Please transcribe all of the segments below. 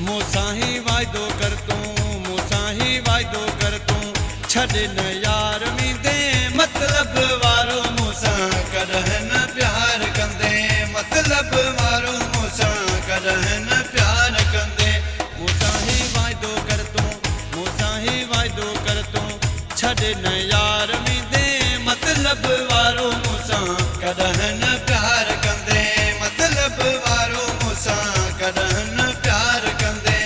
मूंसां ही वायदो कर तूं, मूंसां ही वायदो कर तूं, छॾ न यार मींदे मतलब वारो मूंसां कॾहिं न प्यार कंदे, मतलब वारो मूंसां कॾहिं न प्यार कंदे। मूंसां ही वायदो कर तूं, मूंसां ही वायदो कर तूं, छॾ न यार मींदे मतलब वारो मूंसां कॾहिं न प्यार कंदे, मतलब वारो मूंसां कॾहिं न प्यार कंदे।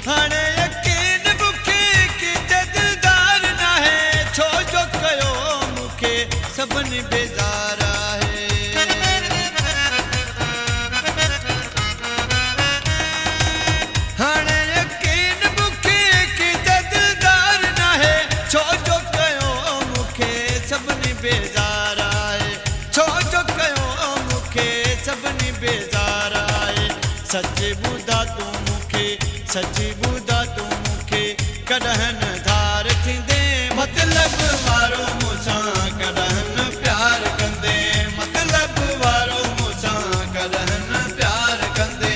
हाणे यकीन मूंखे कि दिलदार न आहे, छो जो कयो मूंखे सभिनी बेज़ार आहे। हाणे यकीन मूंखे कि दिलदार न आहे, छो जो कयो मूंखे सभिनी बेज़ार आहे, छो जो कयो मूंखे सभिनी बेज़ार आहे। सच ॿुधा तूं मूंखे, सची ॿुधा तूं मूंखे, कॾहिं न धार थींदे मतलब वारो मूंसां कॾहिं न प्यार कंदे, मतलब वारो मूंसां कॾहिं न प्यार कंदे।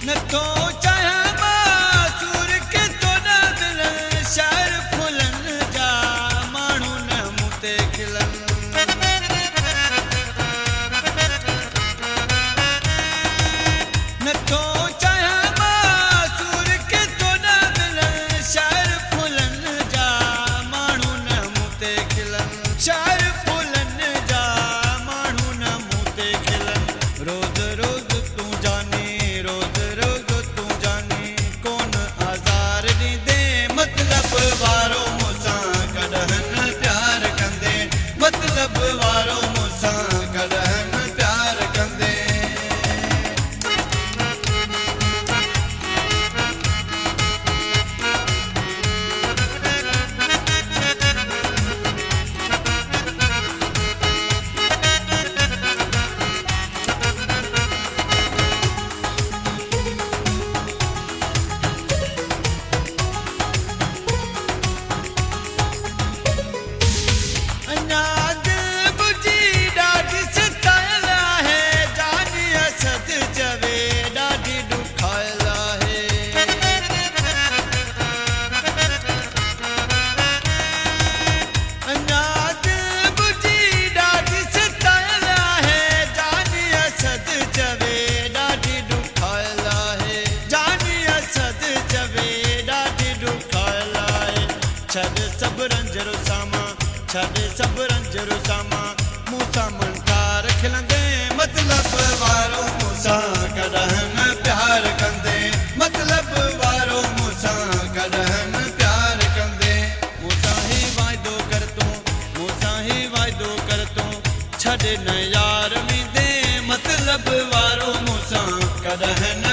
नथो चाहियां मासूर के तो न दिलनि, शाइर फुलनि जा माण्हू न मूं ते खिलनि। नथो चाहियां मासूर के तो न दिलनि, शाइर फुलनि जा माण्हू न मूं ते खिलनि, शाइर फुलनि जा माण्हू न मूं ते खिलनि। रोज़ रोज़ तूं जाने, रोज़ रोज़ तूं जाने, कोन आज़ार ॾींदे मतलब वारो मूंसां कॾहिं न प्यार कंदे, मतलब वारो मूंसां कॾहिं न प्यार कंदे। अञा दिल बुझी ॾाढी सतायल आहे, जानी असद चवे ॾाढी ॾुखायल आहे। अञा दिल बुझी ॾाढी सतायल आहे, जानी असद चवे ॾाढी ॾुखायल आहे, जानी असद चवे ॾाढी ॾुखायल आहे। छॾ सभु रंजर सामा, छॾ सभु रंजर सामा, मूंसां मनकार खिलंदे मतलब वारो मूंसां कॾहिं न प्यार कंदे, मतलब वारो मूंसां कॾहिं न प्यार कंदे। मूंसां ही वायदो कर तूं, मूंसां ही वायदो कर तूं, छॾ न यार मींदे मतलब वारो मूंसां कॾहिं न